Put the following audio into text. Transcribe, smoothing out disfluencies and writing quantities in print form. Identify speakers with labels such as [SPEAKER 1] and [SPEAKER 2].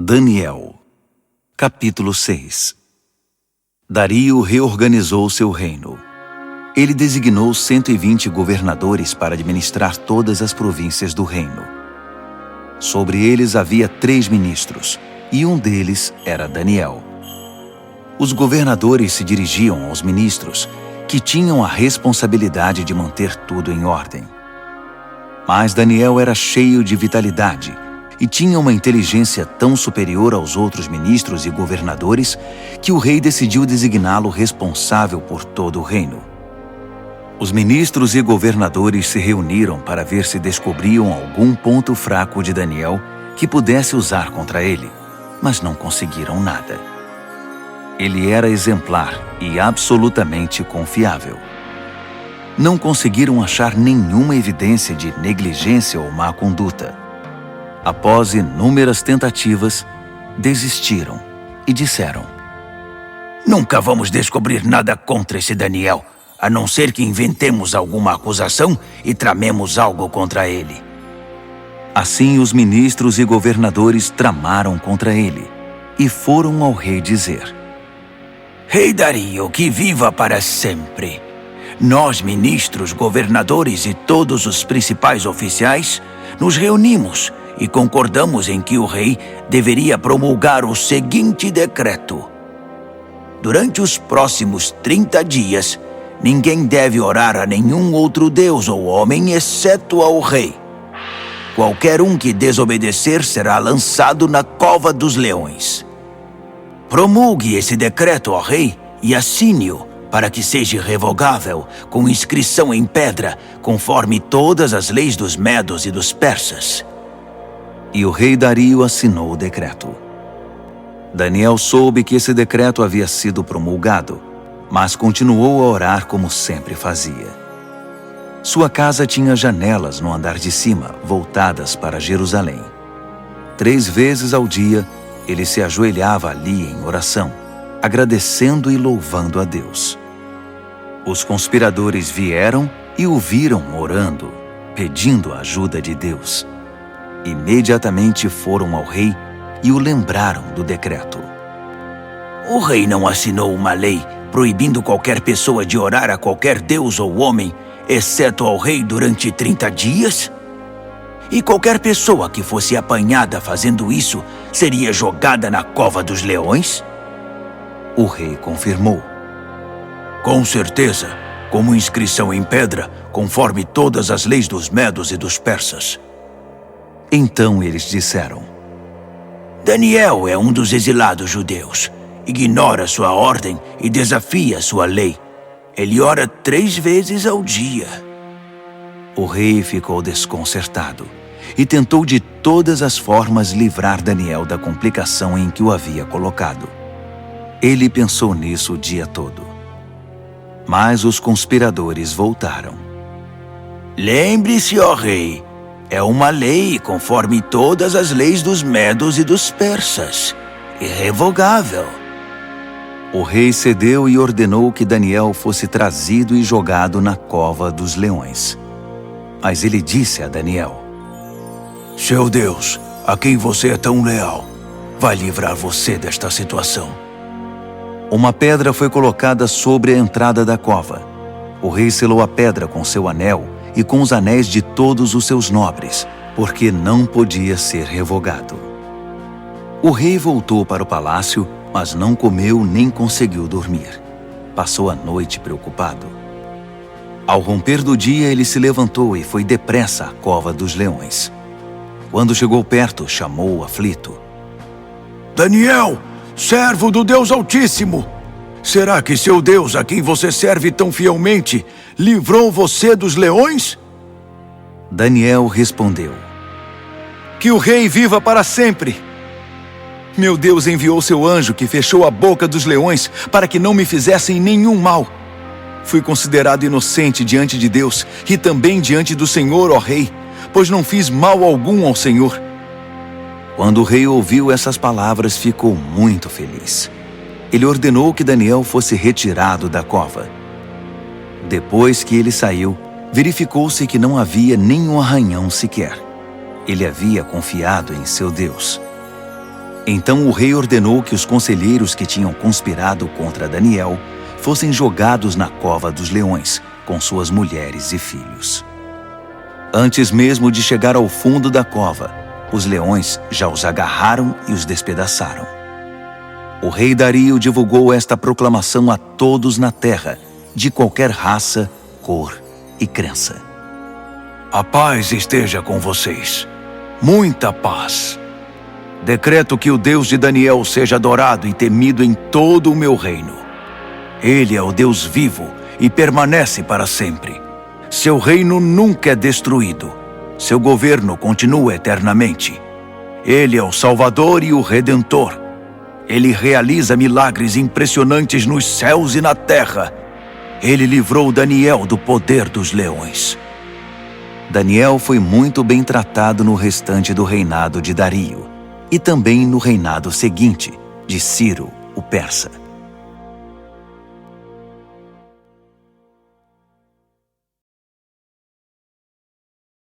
[SPEAKER 1] Daniel, capítulo 6. Dario reorganizou seu reino. Ele designou 120 governadores para administrar todas as províncias do reino. Sobre eles havia 3 ministros, e um deles era Daniel. Os governadores se dirigiam aos ministros, que tinham a responsabilidade de manter tudo em ordem. Mas Daniel era cheio de vitalidade e tinha uma inteligência tão superior aos outros ministros e governadores que o rei decidiu designá-lo responsável por todo o reino. Os ministros e governadores se reuniram para ver se descobriam algum ponto fraco de Daniel que pudesse usar contra ele, mas não conseguiram nada. Ele era exemplar e absolutamente confiável. Não conseguiram achar nenhuma evidência de negligência ou má conduta. Após inúmeras tentativas, desistiram e disseram:
[SPEAKER 2] Nunca vamos descobrir nada contra esse Daniel, a não ser que inventemos alguma acusação e tramemos algo contra ele.
[SPEAKER 1] Assim, os ministros e governadores tramaram contra ele e foram ao rei dizer:
[SPEAKER 2] Rei Dario, que viva para sempre! Nós, ministros, governadores e todos os principais oficiais, nos reunimos e concordamos em que o rei deveria promulgar o seguinte decreto: durante os próximos 30 dias, ninguém deve orar a nenhum outro deus ou homem exceto ao rei. Qualquer um que desobedecer será lançado na cova dos leões. Promulgue esse decreto ao rei e assine-o para que seja revogável, com inscrição em pedra, conforme todas as leis dos medos e dos persas.
[SPEAKER 1] E o rei Dario assinou o decreto. Daniel soube que esse decreto havia sido promulgado, mas continuou a orar como sempre fazia. Sua casa tinha janelas no andar de cima, voltadas para Jerusalém. 3 vezes ao dia, ele se ajoelhava ali em oração, agradecendo e louvando a Deus. Os conspiradores vieram e o viram orando, pedindo a ajuda de Deus. Imediatamente foram ao rei e o lembraram do decreto.
[SPEAKER 2] O rei não assinou uma lei proibindo qualquer pessoa de orar a qualquer deus ou homem, exceto ao rei durante 30 dias? E qualquer pessoa que fosse apanhada fazendo isso seria jogada na cova dos leões?
[SPEAKER 1] O rei confirmou.
[SPEAKER 2] Com certeza, como inscrição em pedra, conforme todas as leis dos medos e dos persas.
[SPEAKER 1] Então eles disseram:
[SPEAKER 2] Daniel é um dos exilados judeus. Ignora sua ordem e desafia sua lei. Ele ora 3 vezes ao dia.
[SPEAKER 1] O rei ficou desconcertado e tentou de todas as formas livrar Daniel da complicação em que o havia colocado. Ele pensou nisso o dia todo. Mas os conspiradores voltaram.
[SPEAKER 2] Lembre-se, ó rei, é uma lei conforme todas as leis dos medos e dos persas, irrevogável.
[SPEAKER 1] O rei cedeu e ordenou que Daniel fosse trazido e jogado na cova dos leões. Mas ele disse a Daniel:
[SPEAKER 2] Seu Deus, a quem você é tão leal, vai livrar você desta situação.
[SPEAKER 1] Uma pedra foi colocada sobre a entrada da cova. O rei selou a pedra com seu anel e com os anéis de todos os seus nobres, porque não podia ser revogado. O rei voltou para o palácio, mas não comeu nem conseguiu dormir. Passou a noite preocupado. Ao romper do dia, ele se levantou e foi depressa à cova dos leões. Quando chegou perto, chamou o aflito:
[SPEAKER 2] Daniel, servo do Deus Altíssimo! Será que seu Deus, a quem você serve tão fielmente, livrou você dos leões?
[SPEAKER 1] Daniel respondeu:
[SPEAKER 3] Que o rei viva para sempre! Meu Deus enviou seu anjo que fechou a boca dos leões para que não me fizessem nenhum mal. Fui considerado inocente diante de Deus e também diante do Senhor, ó rei, pois não fiz mal algum ao Senhor.
[SPEAKER 1] Quando o rei ouviu essas palavras, ficou muito feliz. Ele ordenou que Daniel fosse retirado da cova. Depois que ele saiu, verificou-se que não havia nenhum arranhão sequer. Ele havia confiado em seu Deus. Então o rei ordenou que os conselheiros que tinham conspirado contra Daniel fossem jogados na cova dos leões, com suas mulheres e filhos. Antes mesmo de chegar ao fundo da cova, os leões já os agarraram e os despedaçaram. O rei Dario divulgou esta proclamação a todos na terra, de qualquer raça, cor e crença.
[SPEAKER 2] A paz esteja com vocês. Muita paz. Decreto que o Deus de Daniel seja adorado e temido em todo o meu reino. Ele é o Deus vivo e permanece para sempre. Seu reino nunca é destruído. Seu governo continua eternamente. Ele é o Salvador e o Redentor. Ele realiza milagres impressionantes nos céus e na terra. Ele livrou Daniel do poder dos leões.
[SPEAKER 1] Daniel foi muito bem tratado no restante do reinado de Dario e também no reinado seguinte, de Ciro, o persa.